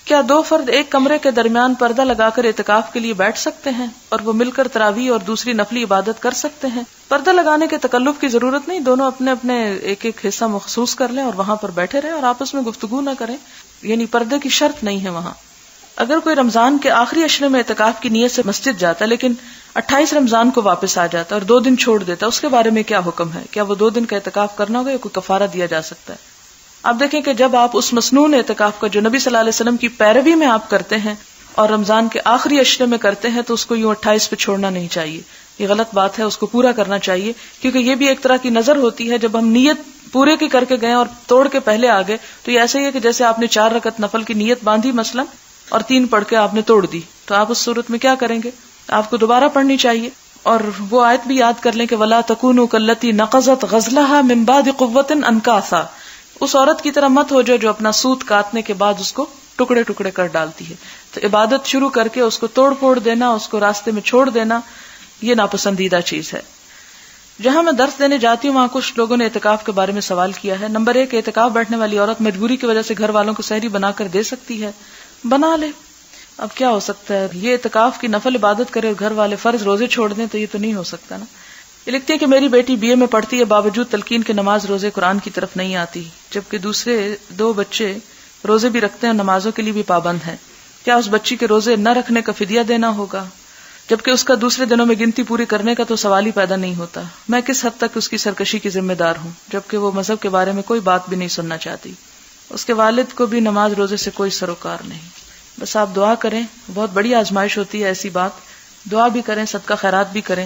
کیا دو فرد ایک کمرے کے درمیان پردہ لگا کر اعتکاف کے لیے بیٹھ سکتے ہیں اور وہ مل کر تراویح اور دوسری نفلی عبادت کر سکتے ہیں؟ پردہ لگانے کے تکلف کی ضرورت نہیں، دونوں اپنے اپنے ایک ایک حصہ مخصوص کر لیں اور وہاں پر بیٹھے رہیں اور آپس میں گفتگو نہ کریں. یعنی پردے کی شرط نہیں ہے وہاں. اگر کوئی رمضان کے آخری عشرے میں اعتکاف کی نیت سے مسجد جاتا ہے لیکن 28 رمضان کو واپس آ جاتا ہے اور 2 دن چھوڑ دیتا ہے، اس کے بارے میں کیا حکم ہے؟ کیا وہ 2 دن کا اعتکاف کرنا ہوگا یا کوئی کفارہ دیا جا سکتا ہے؟ آپ دیکھیں کہ جب آپ اس مسنون اعتکاف کا جو نبی صلی اللہ علیہ وسلم کی پیروی میں آپ کرتے ہیں اور رمضان کے آخری عشرے میں کرتے ہیں تو اس کو یوں 28 پہ چھوڑنا نہیں چاہیے. یہ غلط بات ہے، اس کو پورا کرنا چاہیے، کیونکہ یہ بھی ایک طرح کی نظر ہوتی ہے. جب ہم نیت پورے کی کر کے گئے اور توڑ کے پہلے آ گئے تو یہ ایسا ہی ہے کہ جیسے آپ نے 4 رکعت نفل کی نیت باندھی مثلا اور 3 پڑھ کے آپ نے توڑ دی، تو آپ اس صورت میں کیا کریں گے؟ آپ کو دوبارہ پڑھنی چاہیے اور وہ آیت بھی یاد کر لیں کہ وَلَا تَكُونُوا كَالَّتِي نَقَضَتْ غَزْلَهَا مِن بَعْدِ قُوَّةٍ أَنْكَاثًا. اس عورت کی طرح مت ہو جو اپنا سوت کاٹنے کے بعد اس کو ٹکڑے ٹکڑے کر ڈالتی ہے. تو عبادت شروع کر کے اس کو توڑ پھوڑ دینا، اس کو راستے میں چھوڑ دینا، یہ ناپسندیدہ چیز ہے. جہاں میں درس دینے جاتی ہوں وہاں کچھ لوگوں نے اعتکاف کے بارے میں سوال کیا ہے. نمبر 1، اعتکاف بیٹھنے والی عورت مجبوری کی وجہ سے گھر والوں کو سحری بنا کر دے سکتی ہے؟ بنا لے، اب کیا ہو سکتا ہے. یہ اعتکاف کی نفل عبادت کرے اور گھر والے فرض روزے چھوڑ دیں تو یہ تو نہیں ہو سکتا نا. یہ لکھتی ہے کہ میری بیٹی BA میں پڑھتی ہے، باوجود تلقین کے نماز روزے قرآن کی طرف نہیں آتی، جبکہ دوسرے 2 بچے روزے بھی رکھتے ہیں اور نمازوں کے لیے بھی پابند ہیں. کیا اس بچی کے روزے نہ رکھنے کا فدیہ دینا ہوگا؟ جبکہ اس کا دوسرے دنوں میں گنتی پوری کرنے کا تو سوال ہی پیدا نہیں ہوتا. میں کس حد تک اس کی سرکشی کی ذمہ دار ہوں جبکہ وہ مذہب کے بارے میں کوئی بات بھی نہیں سننا چاہتی. اس کے والد کو بھی نماز روزے سے کوئی سروکار نہیں. بس آپ دعا کریں، بہت بڑی آزمائش ہوتی ہے ایسی بات، دعا بھی کریں، صدقہ خیرات بھی کریں.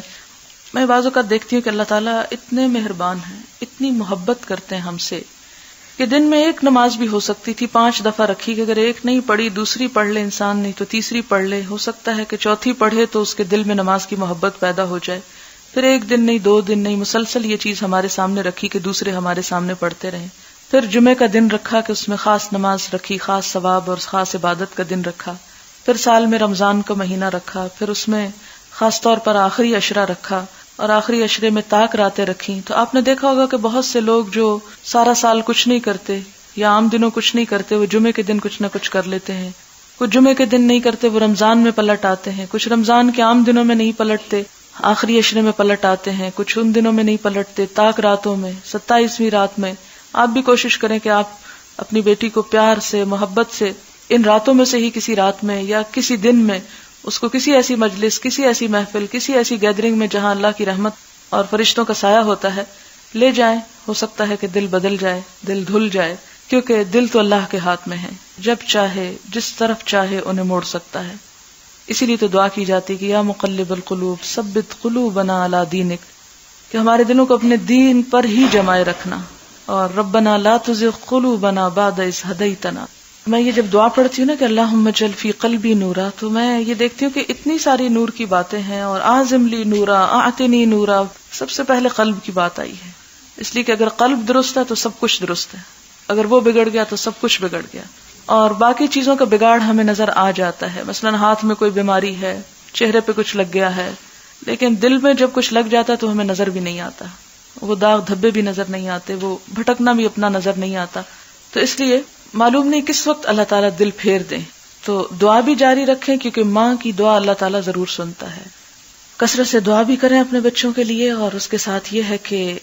میں بعض اوقات دیکھتی ہوں کہ اللہ تعالیٰ اتنے مہربان ہیں، اتنی محبت کرتے ہیں ہم سے کہ دن میں 1 نماز بھی ہو سکتی تھی 5 دفعہ رکھی کہ اگر 1 نہیں پڑھی دوسری پڑھ لے انسان، نہیں تو تیسری پڑھ لے، ہو سکتا ہے کہ چوتھی پڑھے تو اس کے دل میں نماز کی محبت پیدا ہو جائے. پھر 1 دن نہیں 2 دن نہیں، مسلسل یہ چیز ہمارے سامنے رکھی کہ دوسرے ہمارے سامنے پڑھتے رہیں. پھر جمعے کا دن رکھا کہ اس میں خاص نماز رکھی، خاص ثواب اور خاص عبادت کا دن رکھا. پھر سال میں رمضان کا مہینہ رکھا، پھر اس میں خاص طور پر آخری عشرہ رکھا اور آخری عشرے میں تاک راتیں رکھی. تو آپ نے دیکھا ہوگا کہ بہت سے لوگ جو سارا سال کچھ نہیں کرتے یا عام دنوں کچھ نہیں کرتے، وہ جمعے کے دن کچھ نہ کچھ کر لیتے ہیں. کچھ جمعے کے دن نہیں کرتے، وہ رمضان میں پلٹ آتے ہیں. کچھ رمضان کے عام دنوں میں نہیں پلٹتے، آخری عشرے میں پلٹ آتے ہیں. کچھ ان دنوں میں نہیں پلٹتے، تاک راتوں میں، 27ویں رات میں. آپ بھی کوشش کریں کہ آپ اپنی بیٹی کو پیار سے، محبت سے ان راتوں میں سے ہی کسی رات میں یا کسی دن میں اس کو کسی ایسی مجلس، کسی ایسی محفل، کسی ایسی گیدرنگ میں جہاں اللہ کی رحمت اور فرشتوں کا سایہ ہوتا ہے لے جائیں. ہو سکتا ہے کہ دل بدل جائے، دل دھل جائے، کیونکہ دل تو اللہ کے ہاتھ میں ہے، جب چاہے جس طرف چاہے انہیں موڑ سکتا ہے. اسی لیے تو دعا کی جاتی کہ یا مقلب القلوب ثبت قلوبنا علی دینک، کہ ہمارے دلوں کو اپنے دین پر ہی جمائے رکھنا. اور ربنا لا تزغ قلوبنا بعد اذ ہدیتنا. میں یہ جب دعا پڑھتی ہوں نا کہ اللہم اجعل فی قلبی نورا، تو میں یہ دیکھتی ہوں کہ اتنی ساری نور کی باتیں ہیں اور اعظم لی نورا اعطنی نورا، سب سے پہلے قلب کی بات آئی ہے. اس لیے کہ اگر قلب درست ہے تو سب کچھ درست ہے، اگر وہ بگڑ گیا تو سب کچھ بگڑ گیا. اور باقی چیزوں کا بگاڑ ہمیں نظر آ جاتا ہے. مثلا ہاتھ میں کوئی بیماری ہے، چہرے پہ کچھ لگ گیا ہے، لیکن دل میں جب کچھ لگ جاتا ہے تو ہمیں نظر بھی نہیں آتا، وہ داغ دھبے بھی نظر نہیں آتے، وہ بھٹکنا بھی اپنا نظر نہیں آتا. تو اس لیے معلوم نہیں کس وقت اللہ تعالیٰ دل پھیر دیں. تو دعا بھی جاری رکھیں کیونکہ ماں کی دعا اللہ تعالیٰ ضرور سنتا ہے. کثرت سے دعا بھی کریں اپنے بچوں کے لیے، اور اس کے ساتھ یہ ہے کہ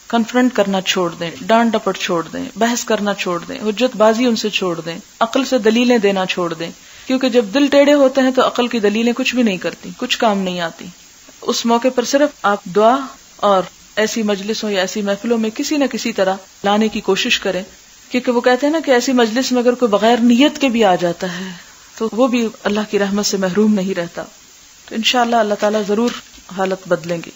کنفرنٹ کرنا چھوڑ دیں، ڈانٹ ڈپٹ چھوڑ دیں، بحث کرنا چھوڑ دیں، حجت بازی ان سے چھوڑ دیں، عقل سے دلیلیں دینا چھوڑ دیں. کیونکہ جب دل ٹیڑھے ہوتے ہیں تو عقل کی دلیلیں کچھ بھی نہیں کرتی، کچھ کام نہیں آتی. اس موقع پر صرف آپ دعا اور ایسی مجلسوں یا ایسی محفلوں میں کسی نہ کسی طرح لانے کی کوشش کریں، کیونکہ وہ کہتے ہیں نا کہ ایسی مجلس میں اگر کوئی بغیر نیت کے بھی آ جاتا ہے تو وہ بھی اللہ کی رحمت سے محروم نہیں رہتا. تو انشاءاللہ اللہ تعالیٰ ضرور حالت بدلیں گے.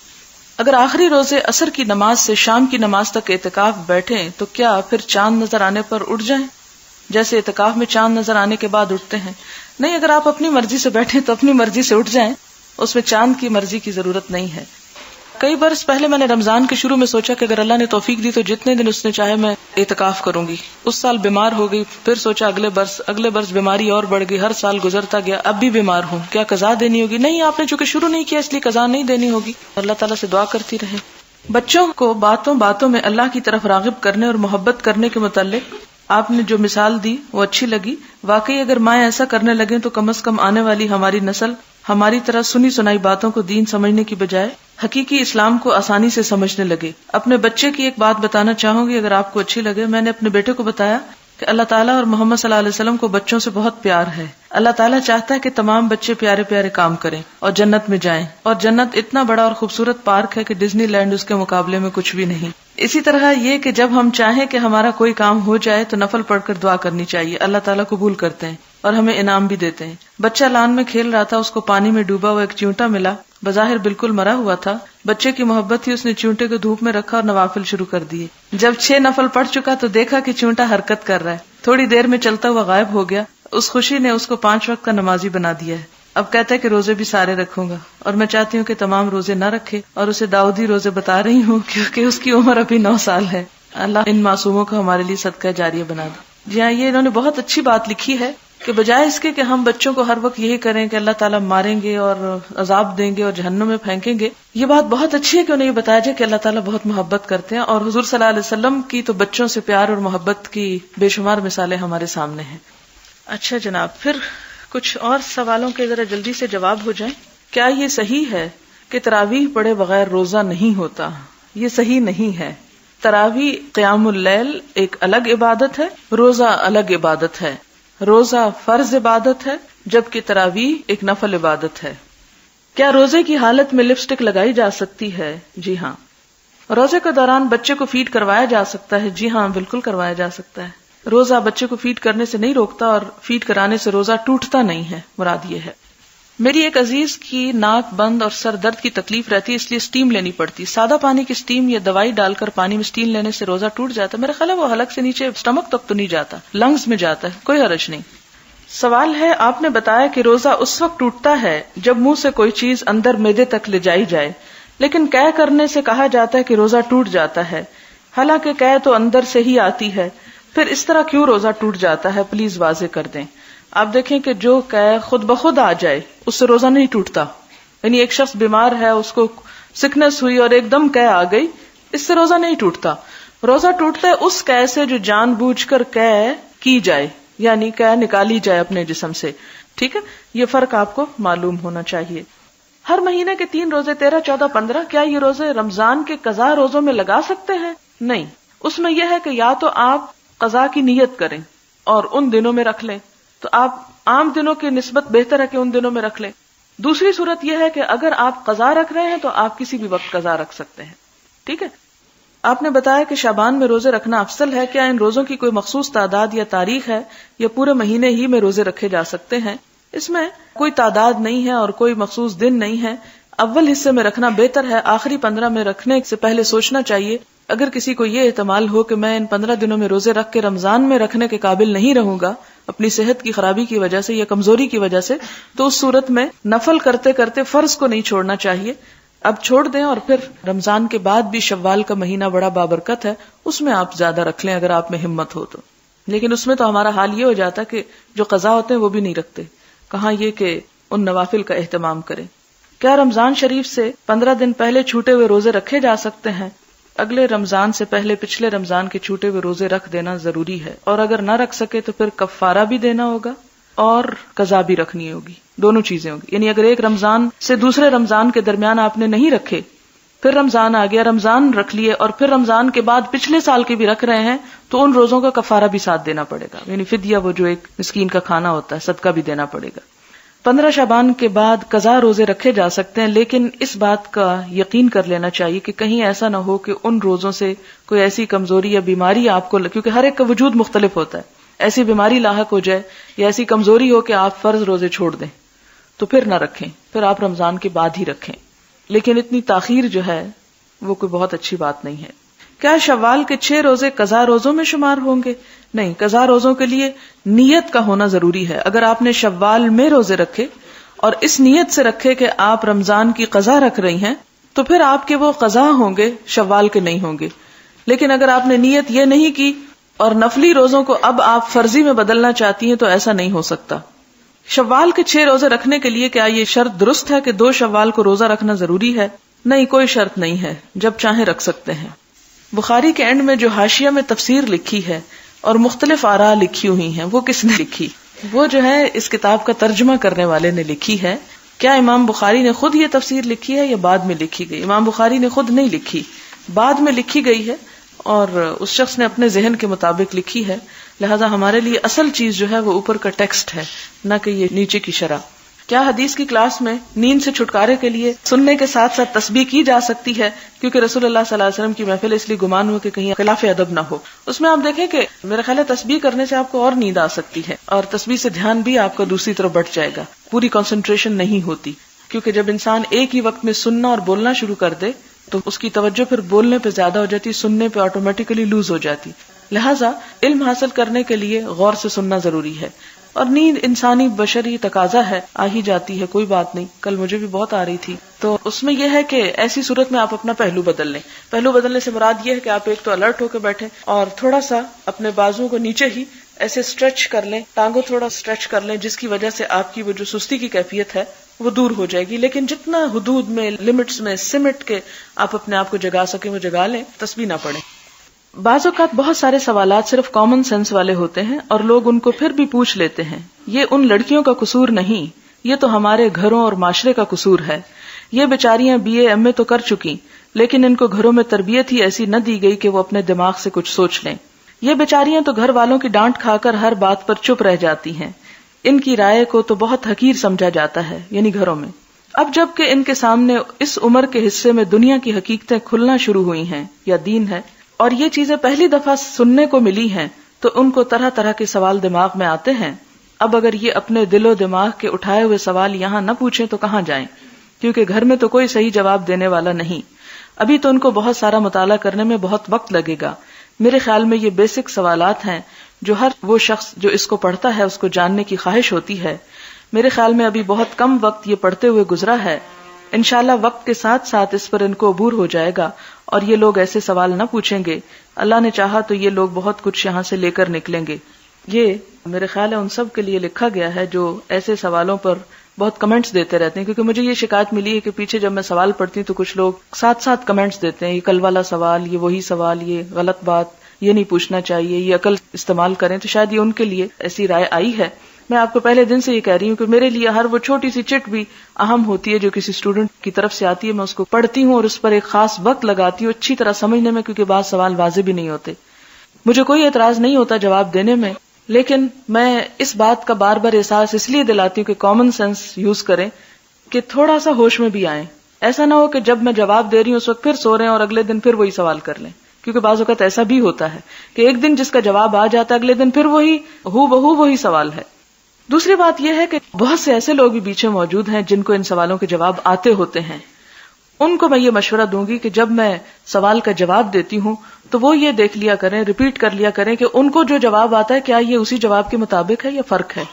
اگر آخری روزے عصر کی نماز سے شام کی نماز تک اعتکاف بیٹھیں تو کیا پھر چاند نظر آنے پر اٹھ جائیں، جیسے اعتکاف میں چاند نظر آنے کے بعد اٹھتے ہیں؟ نہیں، اگر آپ اپنی مرضی سے بیٹھیں تو اپنی مرضی سے اٹھ جائیں، اس میں چاند کی مرضی کی ضرورت نہیں ہے. کئی برس پہلے میں نے رمضان کے شروع میں سوچا کہ اگر اللہ نے توفیق دی تو جتنے دن اس نے چاہے میں اعتکاف کروں گی. اس سال بیمار ہو گئی، پھر سوچا اگلے برس بیماری اور بڑھ گئی، ہر سال گزرتا گیا، اب بھی بیمار ہوں، کیا قضا دینی ہوگی؟ نہیں، آپ نے چونکہ شروع نہیں کیا اس لیے قضا نہیں دینی ہوگی. اللہ تعالیٰ سے دعا کرتی رہے. بچوں کو باتوں میں اللہ کی طرف راغب کرنے اور محبت کرنے کے متعلق آپ نے جو مثال دی وہ اچھی لگی. واقعی اگر مائیں ایسا کرنے لگیں تو کم از کم آنے والی ہماری نسل ہماری طرح سنی سنائی باتوں کو دین سمجھنے کی بجائے حقیقی اسلام کو آسانی سے سمجھنے لگے. اپنے بچے کی ایک بات بتانا چاہوں گی اگر آپ کو اچھی لگے. میں نے اپنے بیٹے کو بتایا کہ اللہ تعالیٰ اور محمد صلی اللہ علیہ وسلم کو بچوں سے بہت پیار ہے. اللہ تعالیٰ چاہتا ہے کہ تمام بچے پیارے پیارے کام کریں اور جنت میں جائیں، اور جنت اتنا بڑا اور خوبصورت پارک ہے کہ ڈزنی لینڈ اس کے مقابلے میں کچھ بھی نہیں. اسی طرح یہ کہ جب ہم چاہیں کہ ہمارا کوئی کام ہو جائے تو نفل پڑھ کر دعا کرنی چاہیے. اللہ تعالیٰ قبول کرتے ہیں اور ہمیں انعام بھی دیتے ہیں. بچہ لان میں کھیل رہا تھا، اس کو پانی میں ڈوبا ہوا ایک چیونٹا ملا، بظاہر بالکل مرا ہوا تھا. بچے کی محبت تھی، اس نے چیونٹے کو دھوپ میں رکھا اور نوافل شروع کر دیے. جب 6 نفل پڑھ چکا تو دیکھا کہ چیونٹا حرکت کر رہا ہے. تھوڑی دیر میں چلتا ہوا غائب ہو گیا. اس خوشی نے اس کو 5 وقت کا نمازی بنا دیا ہے. اب کہتا ہے کہ روزے بھی سارے رکھوں گا، اور میں چاہتی ہوں کہ تمام روزے نہ رکھے، اور اسے داؤدی روزے بتا رہی ہوں کیونکہ اس کی عمر ابھی 9 سال ہے. اللہ ان معصوموں کو ہمارے لیے صدقہ جاریہ بنا دے. جی ہاں، یہ انہوں نے بہت اچھی بات لکھی ہے کہ بجائے اس کے کہ ہم بچوں کو ہر وقت یہی کریں کہ اللہ تعالیٰ ماریں گے اور عذاب دیں گے اور جہنم میں پھینکیں گے، یہ بات بہت اچھی ہے کہ انہیں یہ بتایا جائے کہ اللہ تعالیٰ بہت محبت کرتے ہیں. اور حضور صلی اللہ علیہ وسلم کی تو بچوں سے پیار اور محبت کی بے شمار مثالیں ہمارے سامنے ہیں. اچھا جناب، پھر کچھ اور سوالوں کے ذرا جلدی سے جواب ہو جائیں. کیا یہ صحیح ہے کہ تراویح پڑھے بغیر روزہ نہیں ہوتا؟ یہ صحیح نہیں ہے. تراویح قیام اللیل ایک الگ عبادت ہے، روزہ الگ عبادت ہے. روزہ فرض عبادت ہے جبکہ تراویح ایک نفل عبادت ہے. کیا روزے کی حالت میں لپسٹک لگائی جا سکتی ہے؟ جی ہاں. روزے کے دوران بچے کو فیڈ کروایا جا سکتا ہے؟ جی ہاں، بالکل کروایا جا سکتا ہے. روزہ بچے کو فیڈ کرنے سے نہیں روکتا، اور فیڈ کرانے سے روزہ ٹوٹتا نہیں ہے، مراد یہ ہے. میری ایک عزیز کی ناک بند اور سر درد کی تکلیف رہتی ہے، اس لیے سٹیم لینی پڑتی. سادہ پانی کی سٹیم یا دوائی ڈال کر پانی میں سٹیم لینے سے روزہ ٹوٹ جاتا ہے؟ میرا خیال ہے وہ حلق سے نیچے سٹمک تک تو نہیں جاتا، لنگز میں جاتا ہے، کوئی حرج نہیں. سوال ہے، آپ نے بتایا کہ روزہ اس وقت ٹوٹتا ہے جب منہ سے کوئی چیز اندر معدے تک لے جائی جائے، لیکن قے کرنے سے کہا جاتا ہے کہ روزہ ٹوٹ جاتا ہے، حالانکہ قے تو اندر سے ہی آتی ہے. پھر اس طرح کیوں روزہ ٹوٹ جاتا ہے؟ پلیز واضح کر دیں. آپ دیکھیں کہ جو قے خود بخود آ جائے اس سے روزہ نہیں ٹوٹتا. یعنی ایک شخص بیمار ہے، اس کو سکنس ہوئی اور ایک دم قے آ گئی، اس سے روزہ نہیں ٹوٹتا. روزہ ٹوٹتا ہے اس قے سے جو جان بوجھ کر قے کی جائے، یعنی قے نکالی جائے اپنے جسم سے. ٹھیک ہے، یہ فرق آپ کو معلوم ہونا چاہیے. ہر مہینے کے 3 روزے 13, 14, 15 کیا یہ روزے رمضان کے قضا روزوں میں لگا سکتے ہیں؟ نہیں. اس میں یہ ہے کہ یا تو آپ قضا کی نیت کریں اور ان دنوں میں رکھ لیں، تو آپ عام دنوں کی نسبت بہتر ہے کہ ان دنوں میں رکھ لیں. دوسری صورت یہ ہے کہ اگر آپ قضا رکھ رہے ہیں تو آپ کسی بھی وقت قضا رکھ سکتے ہیں. ٹھیک ہے. آپ نے بتایا کہ شعبان میں روزے رکھنا افضل ہے. کیا ان روزوں کی کوئی مخصوص تعداد یا تاریخ ہے یا پورے مہینے ہی میں روزے رکھے جا سکتے ہیں؟ اس میں کوئی تعداد نہیں ہے اور کوئی مخصوص دن نہیں ہے. اول حصے میں رکھنا بہتر ہے، آخری 15 میں رکھنے سے پہلے سوچنا چاہیے. اگر کسی کو یہ احتمال ہو کہ میں ان 15 دنوں میں روزے رکھ کے رمضان میں رکھنے کے قابل نہیں رہوں گا اپنی صحت کی خرابی کی وجہ سے یا کمزوری کی وجہ سے، تو اس صورت میں نفل کرتے کرتے فرض کو نہیں چھوڑنا چاہیے. اب چھوڑ دیں، اور پھر رمضان کے بعد بھی شوال کا مہینہ بڑا بابرکت ہے، اس میں آپ زیادہ رکھ لیں اگر آپ میں ہمت ہو تو. لیکن اس میں تو ہمارا حال یہ ہو جاتا کہ جو قضا ہوتے ہیں وہ بھی نہیں رکھتے، کہاں یہ کہ ان نوافل کا اہتمام کریں. کیا رمضان شریف سے 15 دن پہلے چھوٹے ہوئے روزے رکھے جا سکتے ہیں؟ اگلے رمضان سے پہلے پچھلے رمضان کے چھوٹے ہوئے روزے رکھ دینا ضروری ہے، اور اگر نہ رکھ سکے تو پھر کفارہ بھی دینا ہوگا اور قضا بھی رکھنی ہوگی. دونوں چیزیں ہوگی. یعنی اگر ایک رمضان سے دوسرے رمضان کے درمیان آپ نے نہیں رکھے پھر رمضان آ گیا، رمضان رکھ لیے، اور پھر رمضان کے بعد پچھلے سال کے بھی رکھ رہے ہیں تو ان روزوں کا کفارہ بھی ساتھ دینا پڑے گا، یعنی فدیہ، وہ جو ایک مسکین کا کھانا ہوتا ہے، صدقہ بھی دینا پڑے گا۔ 15 شعبان کے بعد قضا روزے رکھے جا سکتے ہیں، لیکن اس بات کا یقین کر لینا چاہیے کہ کہیں ایسا نہ ہو کہ ان روزوں سے کوئی ایسی کمزوری یا بیماری آپ کو، کیونکہ ہر ایک کا وجود مختلف ہوتا ہے، ایسی بیماری لاحق ہو جائے یا ایسی کمزوری ہو کہ آپ فرض روزے چھوڑ دیں تو پھر نہ رکھیں، پھر آپ رمضان کے بعد ہی رکھیں۔ لیکن اتنی تاخیر جو ہے وہ کوئی بہت اچھی بات نہیں ہے۔ کیا شوال کے 6 روزے قضا روزوں میں شمار ہوں گے؟ نہیں، قضا روزوں کے لیے نیت کا ہونا ضروری ہے۔ اگر آپ نے شوال میں روزے رکھے اور اس نیت سے رکھے کہ آپ رمضان کی قضا رکھ رہی ہیں تو پھر آپ کے وہ قضا ہوں گے، شوال کے نہیں ہوں گے۔ لیکن اگر آپ نے نیت یہ نہیں کی اور نفلی روزوں کو اب آپ فرضی میں بدلنا چاہتی ہیں تو ایسا نہیں ہو سکتا۔ شوال کے 6 روزے رکھنے کے لیے کیا یہ شرط درست ہے کہ 2 شوال کو روزہ رکھنا ضروری ہے؟ نہیں، کوئی شرط نہیں ہے، جب چاہیں رکھ سکتے ہیں۔ بخاری کے اینڈ میں جو حاشیہ میں تفسیر لکھی ہے اور مختلف آراء لکھی ہوئی ہیں، وہ کس نے لکھی؟ وہ جو ہے اس کتاب کا ترجمہ کرنے والے نے لکھی ہے۔ کیا امام بخاری نے خود یہ تفسیر لکھی ہے یا بعد میں لکھی گئی؟ امام بخاری نے خود نہیں لکھی، بعد میں لکھی گئی ہے اور اس شخص نے اپنے ذہن کے مطابق لکھی ہے، لہذا ہمارے لیے اصل چیز جو ہے وہ اوپر کا ٹیکسٹ ہے، نہ کہ یہ نیچے کی شرح۔ کیا حدیث کی کلاس میں نیند سے چھٹکارے کے لیے سننے کے ساتھ ساتھ تسبیح کی جا سکتی ہے؟ کیونکہ رسول اللہ صلی اللہ علیہ وسلم کی محفل، اس لیے گمان ہو کہ کہیں خلاف ادب نہ ہو۔ اس میں آپ دیکھیں کہ میرا خیال ہے تسبیح کرنے سے آپ کو اور نیند آ سکتی ہے، اور تسبیح سے دھیان بھی آپ کا دوسری طرف بٹ جائے گا، پوری کنسنٹریشن نہیں ہوتی، کیونکہ جب انسان ایک ہی وقت میں سننا اور بولنا شروع کر دے تو اس کی توجہ پھر بولنے پہ زیادہ ہو جاتی، سننے پہ آٹومیٹیکلی لوز ہو جاتی۔ لہٰذا علم حاصل کرنے کے لیے غور سے سننا ضروری ہے، اور نیند انسانی بشری تقاضا ہے، آ ہی جاتی ہے، کوئی بات نہیں۔ کل مجھے بھی بہت آ رہی تھی، تو اس میں یہ ہے کہ ایسی صورت میں آپ اپنا پہلو بدل لیں۔ پہلو بدلنے سے مراد یہ ہے کہ آپ ایک تو الرٹ ہو کے بیٹھیں اور تھوڑا سا اپنے بازو کو نیچے ہی ایسے اسٹریچ کر لیں، ٹانگوں تھوڑا اسٹریچ کر لیں، جس کی وجہ سے آپ کی وہ جو سستی کی کیفیت ہے وہ دور ہو جائے گی۔ لیکن جتنا حدود میں، لمٹس میں سمٹ کے آپ اپنے آپ کو جگا سکیں وہ جگا لیں، تسبیح نہ پڑھیں۔ بعض اوقات بہت سارے سوالات صرف کامن سینس والے ہوتے ہیں اور لوگ ان کو پھر بھی پوچھ لیتے ہیں۔ یہ ان لڑکیوں کا قصور نہیں، یہ تو ہمارے گھروں اور معاشرے کا قصور ہے۔ یہ بیچاریاں BA MA تو کر چکی، لیکن ان کو گھروں میں تربیت ہی ایسی نہ دی گئی کہ وہ اپنے دماغ سے کچھ سوچ لیں۔ یہ بیچاریاں تو گھر والوں کی ڈانٹ کھا کر ہر بات پر چپ رہ جاتی ہیں۔ ان کی رائے کو تو بہت حقیر سمجھا جاتا ہے، یعنی گھروں میں۔ اب جب کہ ان کے سامنے اس عمر کے حصے میں دنیا کی حقیقتیں کھلنا شروع ہوئی ہیں یا دین ہے، اور یہ چیزیں پہلی دفعہ سننے کو ملی ہیں، تو ان کو طرح طرح کے سوال دماغ میں آتے ہیں۔ اب اگر یہ اپنے دل و دماغ کے اٹھائے ہوئے سوال یہاں نہ پوچھیں تو کہاں جائیں، کیونکہ گھر میں تو کوئی صحیح جواب دینے والا نہیں۔ ابھی تو ان کو بہت سارا مطالعہ کرنے میں بہت وقت لگے گا۔ میرے خیال میں یہ بیسک سوالات ہیں جو ہر وہ شخص جو اس کو پڑھتا ہے اس کو جاننے کی خواہش ہوتی ہے۔ میرے خیال میں ابھی بہت کم وقت یہ پڑھتے ہوئے گزرا ہے، انشاءاللہ وقت کے ساتھ ساتھ اس پر ان کو عبور ہو جائے گا اور یہ لوگ ایسے سوال نہ پوچھیں گے۔ اللہ نے چاہا تو یہ لوگ بہت کچھ یہاں سے لے کر نکلیں گے۔ یہ میرے خیال ہے ان سب کے لیے لکھا گیا ہے جو ایسے سوالوں پر بہت کمنٹس دیتے رہتے ہیں، کیونکہ مجھے یہ شکایت ملی ہے کہ پیچھے جب میں سوال پڑھتی ہوں تو کچھ لوگ ساتھ ساتھ کمنٹس دیتے ہیں، یہ کل والا سوال، یہ وہی سوال، یہ غلط بات، یہ نہیں پوچھنا چاہیے، یہ عقل استعمال کریں۔ تو شاید یہ ان کے لیے ایسی رائے آئی ہے۔ میں آپ کو پہلے دن سے یہ کہہ رہی ہوں کہ میرے لیے ہر وہ چھوٹی سی چٹ بھی اہم ہوتی ہے جو کسی اسٹوڈنٹ کی طرف سے آتی ہے، میں اس کو پڑھتی ہوں اور اس پر ایک خاص وقت لگاتی ہوں اچھی طرح سمجھنے میں، کیونکہ بعض سوال واضح بھی نہیں ہوتے۔ مجھے کوئی اعتراض نہیں ہوتا جواب دینے میں، لیکن میں اس بات کا بار بار احساس اس لیے دلاتی ہوں کہ کامن سینس یوز کریں، کہ تھوڑا سا ہوش میں بھی آئیں۔ ایسا نہ ہو کہ جب میں جواب دے رہی ہوں اس وقت پھر سو رہے ہیں اور اگلے دن پھر وہی سوال کر لیں، کیونکہ بعض اوقات ایسا بھی ہوتا ہے کہ ایک دن جس کا جواب آ جاتا ہے اگلے دن پھر وہی ہو بہو وہی سوال ہے۔ دوسری بات یہ ہے کہ بہت سے ایسے لوگ بھی پیچھے موجود ہیں جن کو ان سوالوں کے جواب آتے ہوتے ہیں۔ ان کو میں یہ مشورہ دوں گی کہ جب میں سوال کا جواب دیتی ہوں تو وہ یہ دیکھ لیا کریں، ریپیٹ کر لیا کریں کہ ان کو جو جواب آتا ہے کیا یہ اسی جواب کے مطابق ہے یا فرق ہے،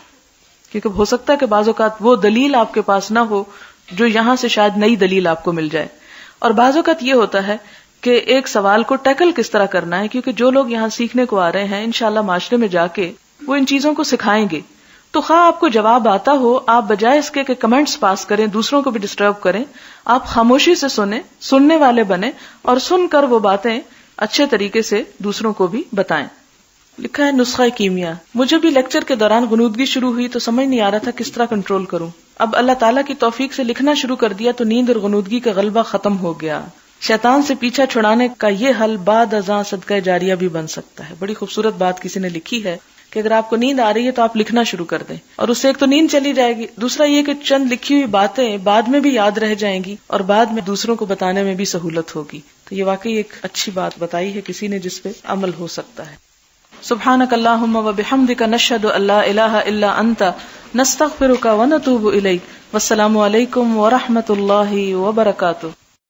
کیونکہ ہو سکتا ہے کہ بعض اوقات وہ دلیل آپ کے پاس نہ ہو جو یہاں سے شاید نئی دلیل آپ کو مل جائے۔ اور بعض اوقات یہ ہوتا ہے کہ ایک سوال کو ٹیکل کس طرح کرنا ہے، کیونکہ جو لوگ یہاں سیکھنے کو آ رہے ہیں انشاءاللہ معاشرے میں جا کے وہ ان چیزوں کو سکھائیں گے۔ تو خواہ آپ کو جواب آتا ہو، آپ بجائے اس کے کہ کمنٹس پاس کریں، دوسروں کو بھی ڈسٹرب کریں، آپ خاموشی سے سنیں، سننے والے بنیں اور سن کر وہ باتیں اچھے طریقے سے دوسروں کو بھی بتائیں۔ لکھا ہے نسخہ کیمیا، مجھے بھی لیکچر کے دوران غنودگی شروع ہوئی تو سمجھ نہیں آ رہا تھا کس طرح کنٹرول کروں۔ اب اللہ تعالیٰ کی توفیق سے لکھنا شروع کر دیا تو نیند اور غنودگی کا غلبہ ختم ہو گیا۔ شیطان سے پیچھا چھڑانے کا یہ حل بعد ازاں صدقہ جاریہ بھی بن سکتا ہے. بڑی خوبصورت بات کسی نے لکھی ہے کہ اگر آپ کو نیند آ رہی ہے تو آپ لکھنا شروع کر دیں, اور اس سے ایک تو نیند چلی جائے گی, دوسرا یہ کہ چند لکھی ہوئی باتیں بعد میں بھی یاد رہ جائیں گی اور بعد میں دوسروں کو بتانے میں بھی سہولت ہوگی. تو یہ واقعی ایک اچھی بات بتائی ہے کسی نے جس پہ عمل ہو سکتا ہے. سبحانک اللہم و بحمدک نشہد ان لا الہ الا انت نستغفرک و نتوب الیک. والسلام علیکم ورحمۃ اللہ وبرکاتہ.